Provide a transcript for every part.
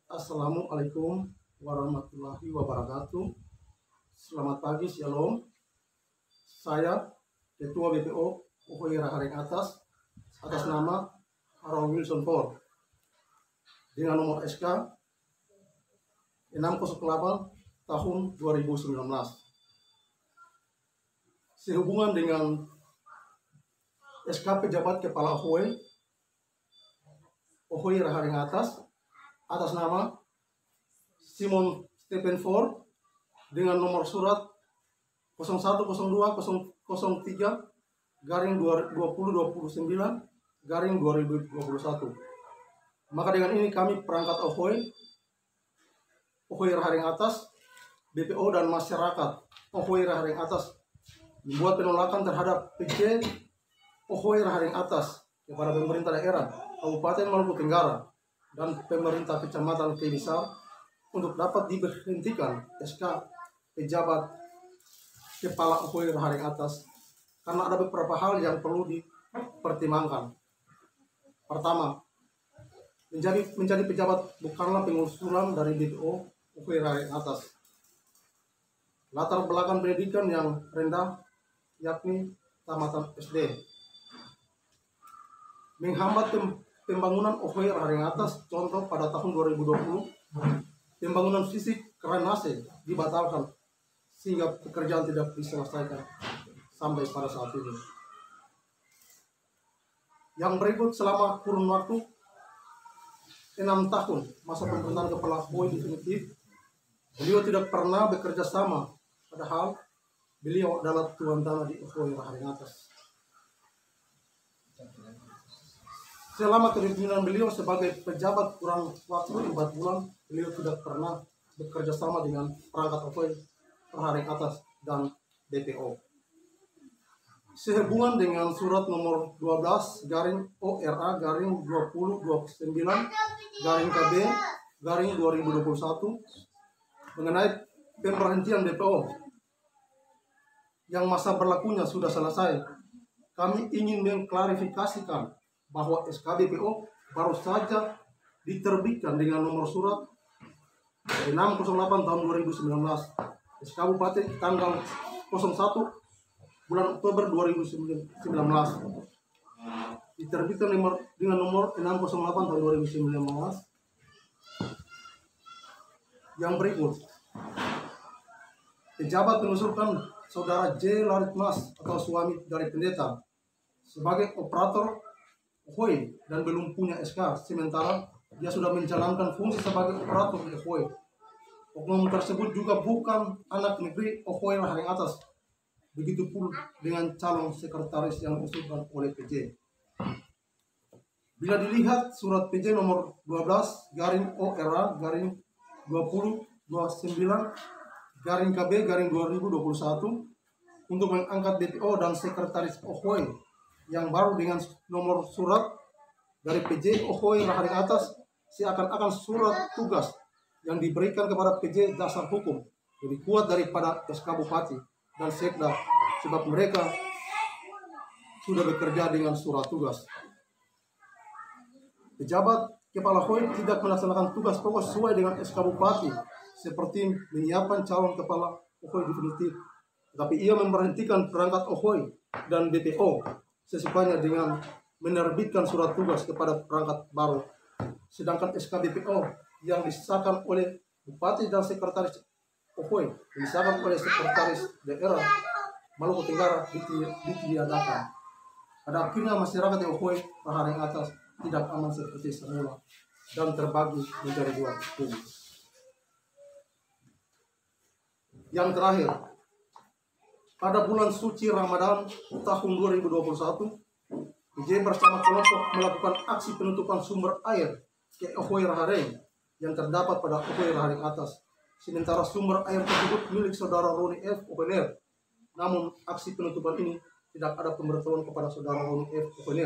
Assalamualaikum warahmatullahi wabarakatuh. Selamat pagi, Shalom. Saya Ketua BPO Uhuy Raharing atas nama Aaron Wilson Ford dengan nomor SK 608 tahun 2019. Sehubungan dengan SK Pejabat Kepala Uhuy Raharing atas nama Simon Stephen Ford dengan nomor surat 0102-2029-2021. Maka dengan ini kami perangkat Uhuy Raharing atas, BPO dan masyarakat Uhuy Raharing atas membuat penolakan terhadap PJ Uhuy Raharing atas kepada pemerintah daerah Kabupaten Maluku Tenggara dan pemerintah Kecamatan Kebisar untuk dapat diberhentikan SK Pejabat Kepala Uhuy Raharing atas karena ada beberapa hal yang perlu dipertimbangkan. Pertama, menjadi pejabat bukanlah pengusulan dari BPO Uhuy Raharing atas. Latar belakang pendidikan yang rendah yakni tamatan SD menghambat pembangunan Uhuy Raharing atas. Contoh, pada tahun 2020 pembangunan fisik drainase dibatalkan sehingga pekerjaan tidak diselesaikan sampai pada saat ini. Yang berikut, selama kurun waktu 6 tahun masa pemerintahan Kepala Uhuy definitif, beliau tidak pernah bekerja sama, padahal beliau adalah tuan tanah di Uhuy Raharing atas. Selama kepemimpinan beliau sebagai pejabat kurang waktu 4 bulan, beliau tidak pernah bekerja sama dengan perangkat Uhuy Raharing atas dan BPO. Sehubungan dengan surat nomor 12/ORA/2029/KB/2021 mengenai pemberhentian BPO yang masa berlakunya sudah selesai, kami ingin mengklarifikasikan bahwa SK BPO baru saja diterbitkan dengan nomor surat 608 tahun 2019, SK Bupati tanggal 01 bulan Oktober 2019, diterbitkan dengan nomor 608 tahun 2019. Yang berikut, pejabat mengusulkan Saudara J. Laritmas atau suami dari pendeta sebagai operator Uhuy dan belum punya SK, sementara dia sudah menjalankan fungsi sebagai operator di Uhuy. Oknum tersebut juga bukan anak negeri Uhuy Raharing atas. Begitu pula dengan calon sekretaris yang diusulkan oleh PJ. Bila dilihat surat PJ nomor 12/ORA/2029/KB/2021 untuk mengangkat BPO dan sekretaris Uhuy yang baru dengan nomor surat dari PJ Uhuy Raharing atas, seakan-akan surat tugas yang diberikan kepada PJ dasar hukum lebih kuat daripada SK Bupati dan Sekda, sebab mereka sudah bekerja dengan surat tugas. Pejabat Kepala Uhuy tidak melaksanakan tugas pokok sesuai dengan SK Bupati, seperti menyiapkan calon Kepala Uhuy definitif, tetapi ia memberhentikan perangkat Uhuy dan BPO sesukanya dengan menerbitkan surat tugas kepada perangkat baru. Sedangkan SK BPO yang disahkan oleh Bupati dan Sekretaris Uhuy, disahkan oleh Sekretaris Daerah Maluku Tenggara, ditiadakan. Pada akhirnya masyarakat di Uhuy Raharing atas tidak aman seperti semula dan terbagi menjadi dua kubu. Yang terakhir, pada bulan suci Ramadan tahun 2021, PJ bersama kelompok melakukan aksi penutupan sumber air ke Uhuy Raharing yang terdapat pada Uhuy Raharing atas. Sementara sumber air tersebut milik Saudara Roni F. Uhuy. Namun aksi penutupan ini tidak ada pemberitahuan kepada Saudara Roni F. Uhuy.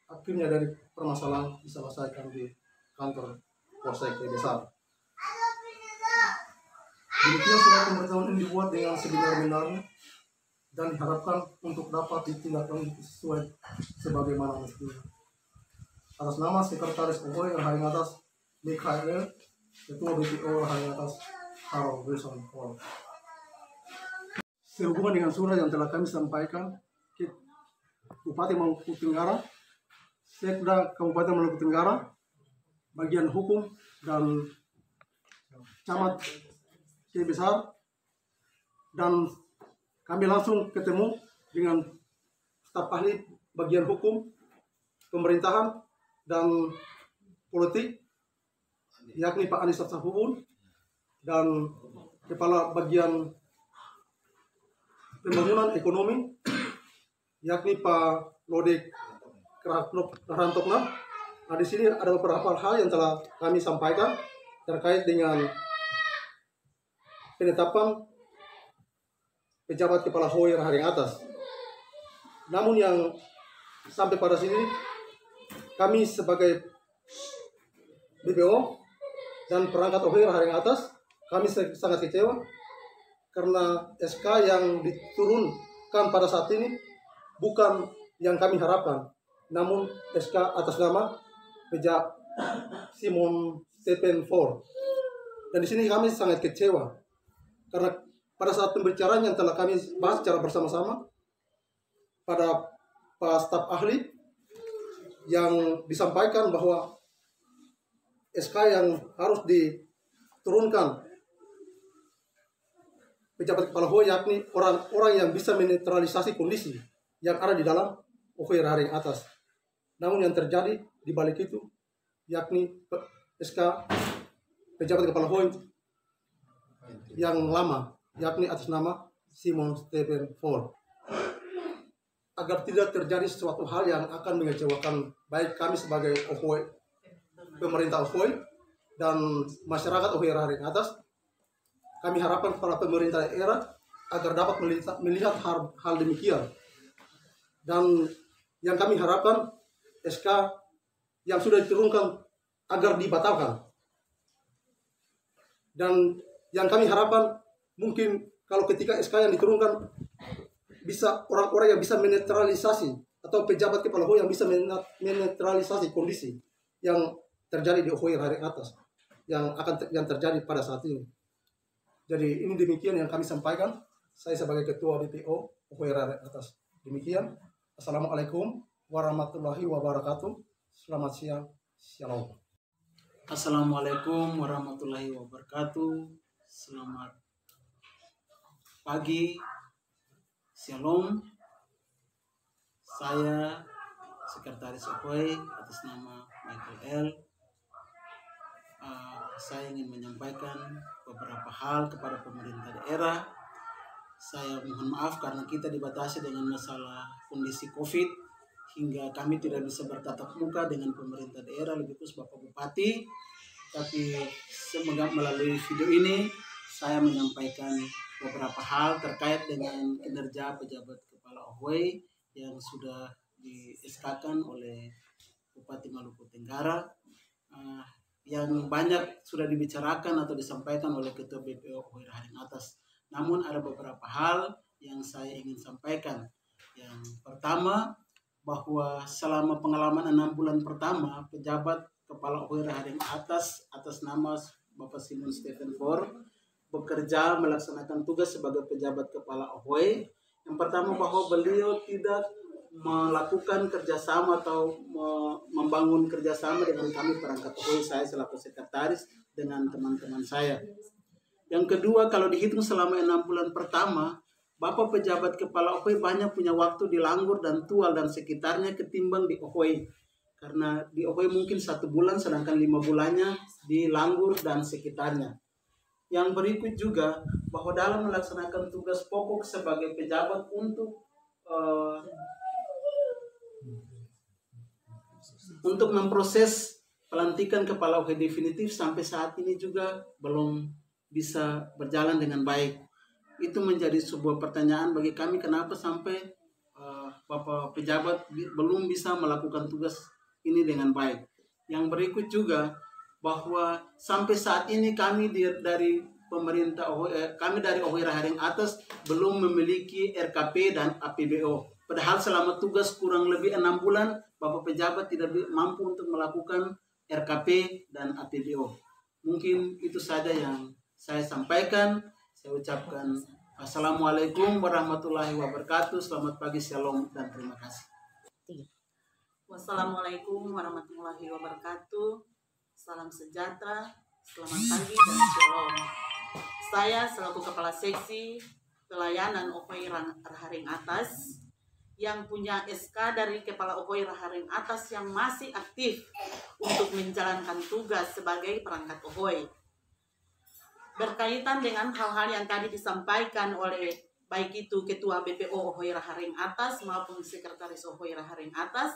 Akhirnya dari permasalahan diselesaikan di kantor Polsek Kebisar. Demikian surat pemberitahuan ini dibuat dengan sebenar-benarnya dan diharapkan untuk dapat ditindaklanjuti sesuai sebagaimana mestinya. Atas nama Sekretaris Uhuy Raharing atas Mikhail Ketua BPO Raharing Atas Harold Wilson Paul. Sehubungan dengan surat yang telah kami sampaikan ke Bupati Maluku Tenggara, Sekda Kabupaten Maluku Tenggara, bagian hukum dan camat Kiai Besar, dan kami langsung ketemu dengan staf ahli bagian hukum, pemerintahan, dan politik, yakni Pak Anis Satsahubun, dan kepala bagian pembangunan ekonomi, yakni Pak Lodek Rantokna. Nah, di sini ada beberapa hal yang telah kami sampaikan terkait dengan penetapan pejabat kepala HOI Raharing Atas. Namun yang sampai pada sini, kami sebagai BPO dan perangkat HOI Raharing Atas, kami sangat kecewa karena SK yang diturunkan pada saat ini bukan yang kami harapkan, namun SK atas nama Pejabat Simon Stephen Ford. Dan di sini kami sangat kecewa karena pada saat pembicaraan yang telah kami bahas secara bersama-sama pada Pak staf ahli yang disampaikan bahwa SK yang harus diturunkan pejabat kepala HOI yakni orang-orang yang bisa menetralisasi kondisi yang ada di dalam HOI Raharing Atas. Namun yang terjadi di balik itu yakni SK pejabat kepala HOI yang lama, yakni atas nama Simon Stephen Ford. Agar tidak terjadi sesuatu hal yang akan mengecewakan baik kami sebagai HOI, pemerintah HOI, dan masyarakat HOI Raharing Atas, kami harapkan para pemerintah daerah agar dapat melihat hal demikian. Dan yang kami harapkan SK yang sudah diturunkan agar dibatalkan. Dan yang kami harapkan mungkin kalau ketika SK yang diturunkan bisa orang-orang yang bisa menetralisasi atau pejabat kepala HOI yang bisa menetralisasi kondisi yang terjadi di HOI Raharing Atas yang terjadi pada saat ini. Jadi ini demikian yang kami sampaikan. Saya sebagai Ketua BPO HOI Raharing Atas. Demikian. Assalamualaikum warahmatullahi wabarakatuh. Selamat siang. Shalom. Assalamualaikum warahmatullahi wabarakatuh. Selamat pagi. Shalom. Saya Sekretaris HOI atas nama Michael L. Saya ingin menyampaikan beberapa hal kepada pemerintah daerah. Saya mohon maaf karena kita dibatasi dengan masalah kondisi COVID hingga kami tidak bisa bertatap muka dengan pemerintah daerah, lebih khusus Bapak Bupati. Tapi semoga melalui video ini saya menyampaikan beberapa hal terkait dengan kinerja pejabat kepala HOI yang sudah di-SK-kan oleh Bupati Maluku Tenggara, yang banyak sudah dibicarakan atau disampaikan oleh Ketua BPO HOI Raharing Atas. Namun ada beberapa hal yang saya ingin sampaikan. Yang pertama, bahwa selama pengalaman 6 bulan pertama, pejabat kepala HOI Raharing Atas nama Bapak Simon Stephen Ford bekerja melaksanakan tugas sebagai pejabat kepala HOI. Yang pertama, bahwa beliau tidak melakukan kerjasama atau membangun kerjasama dengan kami perangkat HOI, saya selaku sekretaris dengan teman-teman saya. Yang kedua, kalau dihitung selama 6 bulan pertama, Bapak pejabat kepala HOI banyak punya waktu di Langgur dan Tual dan sekitarnya ketimbang di HOI. Karena di HOI mungkin 1 bulan, sedangkan 5 bulannya di Langgur dan sekitarnya. Yang berikut juga, bahwa dalam melaksanakan tugas pokok sebagai pejabat untuk memproses pelantikan kepala HOI definitif sampai saat ini juga belum bisa berjalan dengan baik. Itu menjadi sebuah pertanyaan bagi kami, kenapa sampai Bapak pejabat belum bisa melakukan tugas ini dengan baik. Yang berikut juga, bahwa sampai saat ini kami dari pemerintah kami dari HOI Raharing Atas belum memiliki RKP dan APBO. Padahal selama tugas kurang lebih 6 bulan, Bapak pejabat tidak mampu untuk melakukan RKP dan APBO. Mungkin itu saja yang saya sampaikan. Saya ucapkan Assalamualaikum warahmatullahi wabarakatuh. Selamat pagi, shalom, dan terima kasih. Wassalamualaikum warahmatullahi wabarakatuh. Salam sejahtera, selamat pagi dan shalom. Saya selaku Kepala Seksi Pelayanan OKOI Raharing Atas yang punya SK dari Kepala OKOI Raharing Atas yang masih aktif untuk menjalankan tugas sebagai perangkat OKOI. Berkaitan dengan hal-hal yang tadi disampaikan oleh baik itu Ketua BPO OKOI Raharing Atas maupun Sekretaris OKOI Raharing Atas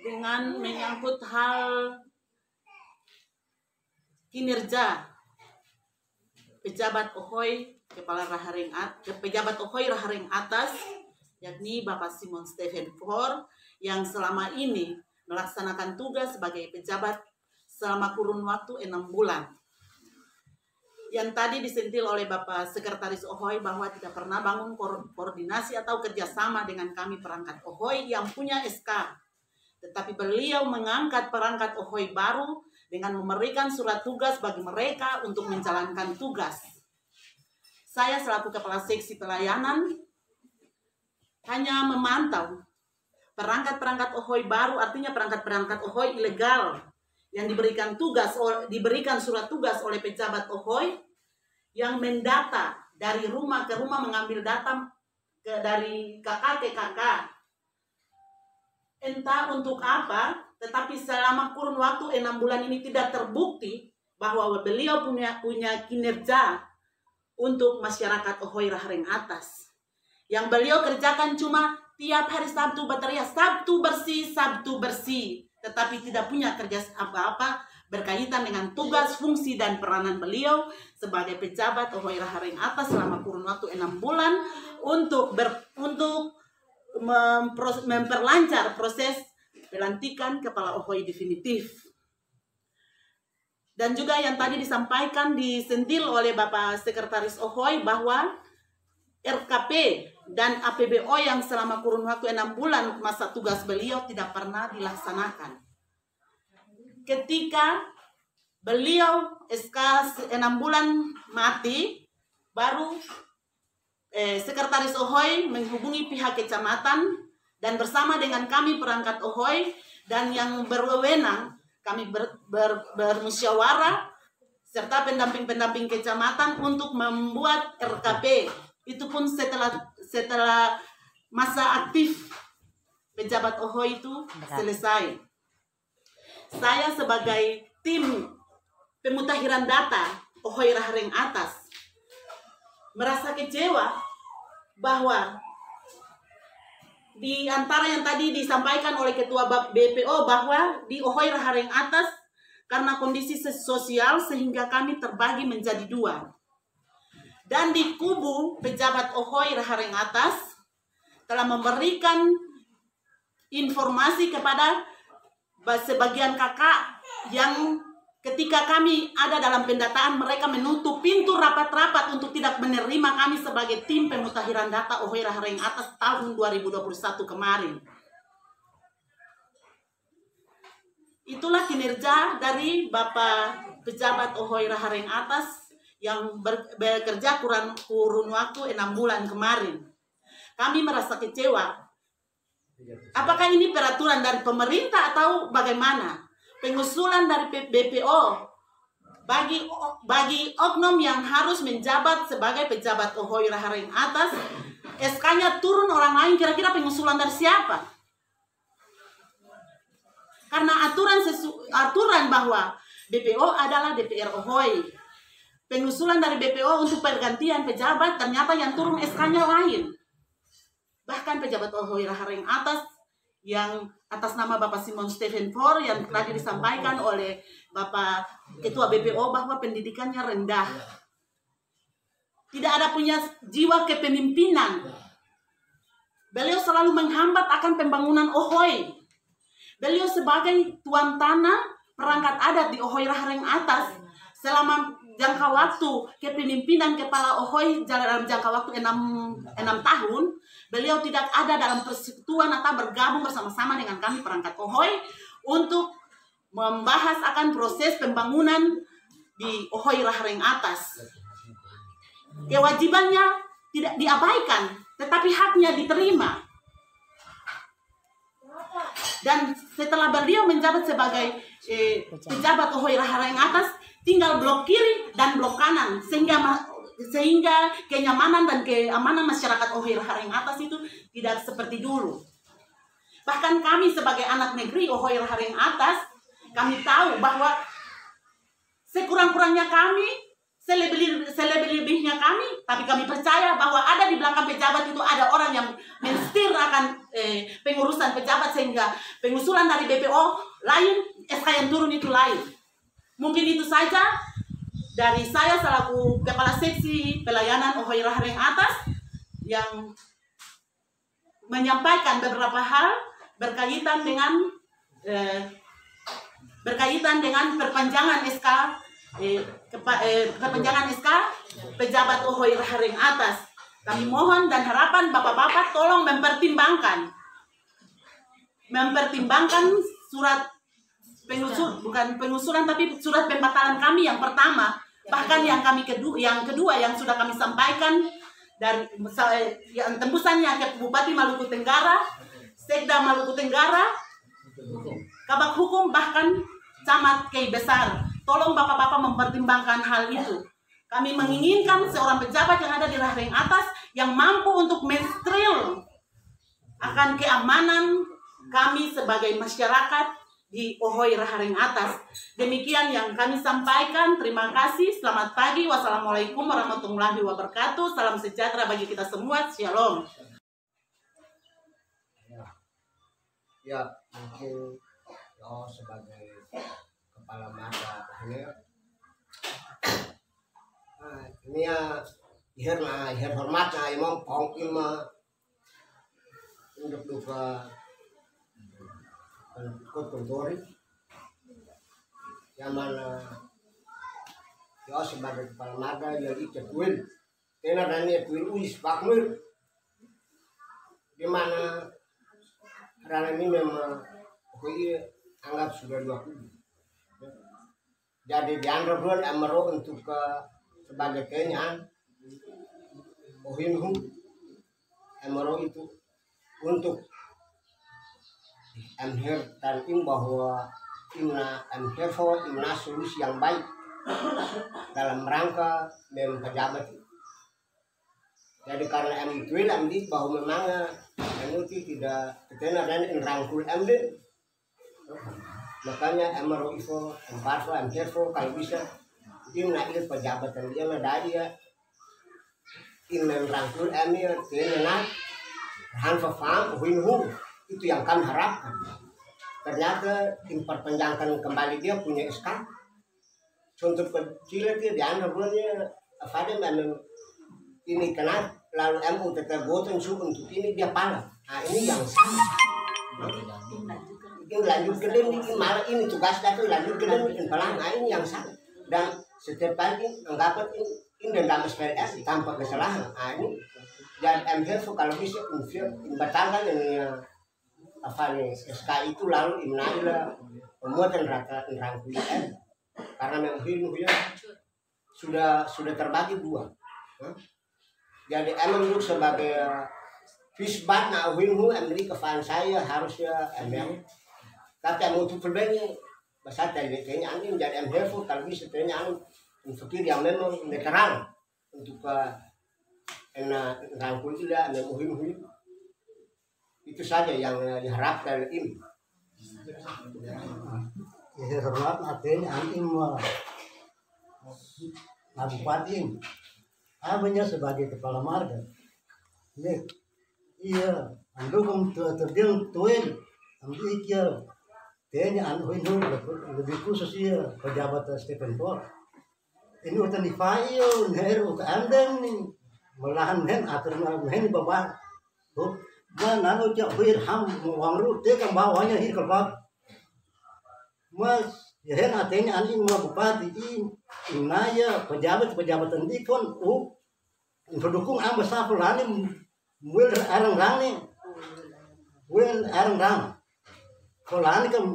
dengan menyangkut hal kinerja pejabat OKOI pejabat OKOI Raharing Atas, yakni Bapak Simon Stephen Foer yang selama ini melaksanakan tugas sebagai pejabat selama kurun waktu 6 bulan. Yang tadi disentil oleh Bapak Sekretaris OKOI bahwa tidak pernah bangun koordinasi atau kerjasama dengan kami perangkat OKOI yang punya SK. Tetapi beliau mengangkat perangkat OKOI baru dengan memberikan surat tugas bagi mereka untuk menjalankan tugas. Saya selaku Kepala Seksi Pelayanan hanya memantau perangkat-perangkat OKOI baru, artinya perangkat-perangkat OKOI ilegal yang diberikan surat tugas oleh pejabat OKOI yang mendata dari rumah ke rumah, mengambil data dari kakak ke kakak. Entah untuk apa, tetapi selama kurun waktu 6 bulan ini tidak terbukti bahwa beliau punya kinerja untuk masyarakat OKOI Raharing Atas. Yang beliau kerjakan cuma tiap hari Sabtu berteriak, Sabtu bersih, tetapi tidak punya kerja apa-apa berkaitan dengan tugas, fungsi, dan peranan beliau sebagai pejabat OKOI Raharing Atas selama kurun waktu 6 bulan untuk memperlancar proses pelantikan kepala OKOI definitif. Dan juga yang tadi disentil oleh Bapak Sekretaris OKOI bahwa RKP dan APBO yang selama kurun waktu 6 bulan masa tugas beliau tidak pernah dilaksanakan. Ketika beliau SK 6 bulan mati, baru Sekretaris OKOI menghubungi pihak kecamatan dan bersama dengan kami perangkat OKOI dan yang berwenang kami bermusyawarah serta pendamping-pendamping kecamatan untuk membuat RKP. Itu pun setelah masa aktif pejabat OKOI itu selesai. Saya sebagai tim pemutakhiran data OKOI Raharing Atas merasa kecewa bahwa di antara yang tadi disampaikan oleh Ketua BPO bahwa di OKOI Raharing Atas karena kondisi sosial sehingga kami terbagi menjadi 2. Dan di kubu pejabat OKOI Raharing Atas telah memberikan informasi kepada sebagian kakak yang ketika kami ada dalam pendataan mereka menutup pintu rapat-rapat untuk tidak menerima kami sebagai tim pemutakhiran data OKOI Raharing Atas tahun 2021 kemarin. Itulah kinerja dari Bapak pejabat OKOI Raharing Atas yang bekerja kurun waktu 6 bulan kemarin. Kami merasa kecewa. Apakah ini peraturan dari pemerintah atau bagaimana? Pengusulan dari BPO bagi oknum yang harus menjabat sebagai pejabat OKOI Raharing Atas, SK-nya turun orang lain, kira-kira pengusulan dari siapa? Karena aturan bahwa BPO adalah DPR OKOI. Pengusulan dari BPO untuk pergantian pejabat ternyata yang turun SK-nya lain. Bahkan pejabat OKOI Raharing Atas yang atas nama Bapak Simon Stephen Foer yang tadi disampaikan oleh Bapak Ketua BPO bahwa pendidikannya rendah. Tidak ada punya jiwa kepemimpinan. Beliau selalu menghambat akan pembangunan OKOI. Beliau sebagai tuan tanah perangkat adat di OKOI Raharing Atas selama jangka waktu kepemimpinan kepala OKOI dalam jangka waktu 6 tahun, beliau tidak ada dalam persekutuan atau bergabung bersama-sama dengan kami perangkat OKOI untuk membahas akan proses pembangunan di Ohoy Rahareng Atas. Kewajibannya tidak diabaikan, tetapi haknya diterima. Dan setelah beliau menjabat sebagai pejabat Ohoy Rahareng Atas, tinggal blok kiri dan blok kanan, sehingga kenyamanan dan keamanan masyarakat Ohoy Rahareng Atas itu tidak seperti dulu. Bahkan kami sebagai anak negeri Ohoy Rahareng Atas, kami tahu bahwa sekurang-kurangnya kami, selebih-lebihnya kami, tapi kami percaya bahwa ada di belakang pejabat itu ada orang yang mensetir akan pengurusan pejabat, sehingga pengusulan dari BPO lain, SK yang turun itu lain. Mungkin itu saja dari saya selaku Kepala Seksi Pelayanan Ohoy Rahareng Atas yang menyampaikan beberapa hal berkaitan dengan perpanjangan SK pejabat Ohoy Rahareng Atas. Kami mohon dan harapan bapak-bapak tolong mempertimbangkan surat pengusulan tapi surat pembatalan kami yang pertama, bahkan yang kedua yang sudah kami sampaikan dari yang tembusannya ke Bupati Maluku Tenggara, Sekda Maluku Tenggara, Kabak Hukum, bahkan Camat Kei Besar. Tolong bapak-bapak mempertimbangkan hal itu. Kami menginginkan seorang pejabat yang ada di Rahareng Atas yang mampu untuk menstril akan keamanan kami sebagai masyarakat di Ohoy Rahareng Atas. Demikian yang kami sampaikan. Terima kasih. Selamat pagi. Wassalamualaikum warahmatullahi wabarakatuh. Salam sejahtera bagi kita semua. Shalom. Ya, mungkin sebagai kepala marga ini ya ihir hormat na imam pong ima untuk duka kontori yang mana ya sebagai kepala marga jadi ketuin tena dan ketuin uis bakmir di mana karena ini memang anggap sudah 20. Jadi dianggap dulu Amaro untuk sebagai kenyan Ohinhu Amaro itu untuk amher tantim bahwa imna solusi yang baik dalam rangka pejabat. Jadi karena itu amdi bahwa memang itu tidak ketena dan rangkul amdi. Makanya Amaro Ifo, Amparso, Amherfo kalau bisa tim naik pejabat dan dia dari ya tim merangkul Amir, tim nak Hanfa Farm, Winhu itu yang kami harapkan. Ternyata tim perpanjangkan kembali dia punya SK. Contoh kecil dia dianggap bulannya Fadem ini kena lalu MU tetap boten untuk ini dia pala. Nah ini yang salah. Ini lanjut ke ini malah ini tugas datu lanjut ke ini pelang ini yang salah dan setiap pagi anggapan ini dalam SPS tanpa kesalahan ini dan MHF kalau bisa membatalkan ini apa nih SK itu lalu imnailah pemuatan rata rangkul karena memang sudah terbagi dua jadi emang sebagai fisbat na winhu Amerika fan saya harusnya tapi yang untuk perbedaan bahasa dari kayaknya anjing jadi MHF kalau bisa kayaknya fikir yang memang netral untuk rangkul tidak ada muhim itu saja yang diharapkan ini. Hormat artinya anjing Bupati hanya sebagai kepala marga. Iya, andukung terdiang tuin, ambil kia. Kayaknya itu lebih khusus ya pejabat Stephen Paul. Ini urutan di Fayo, Heru ke Andeng nih, melahan hen atur hen babak. Tuh, mana nu cak ham wangru tekan bawahnya hir kelbab. Mas, ya hen atenya anjing mau bupati ini naya pejabat nanti pun pendukung ambas sapulani muil arang-rang nih, muil arang-rang. Kalau kan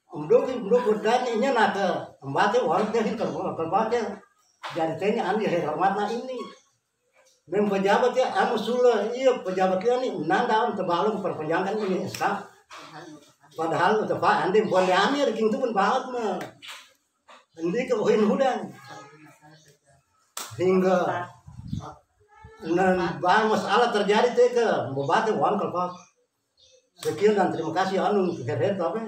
Mendukung dan ini nak membaca orang jadi terbaca jadi tanya andi hormatna ini. Mem pejabat ya anu sula iya pejabatnya ini menanda terbalung perpanjangan ini SK. Padahal itu Pak andi bukan amir king tu pun banget mah. Andi ke hudan hingga masalah terjadi teh ke membaca uang kalau sekian dan terima kasih anu keren tapi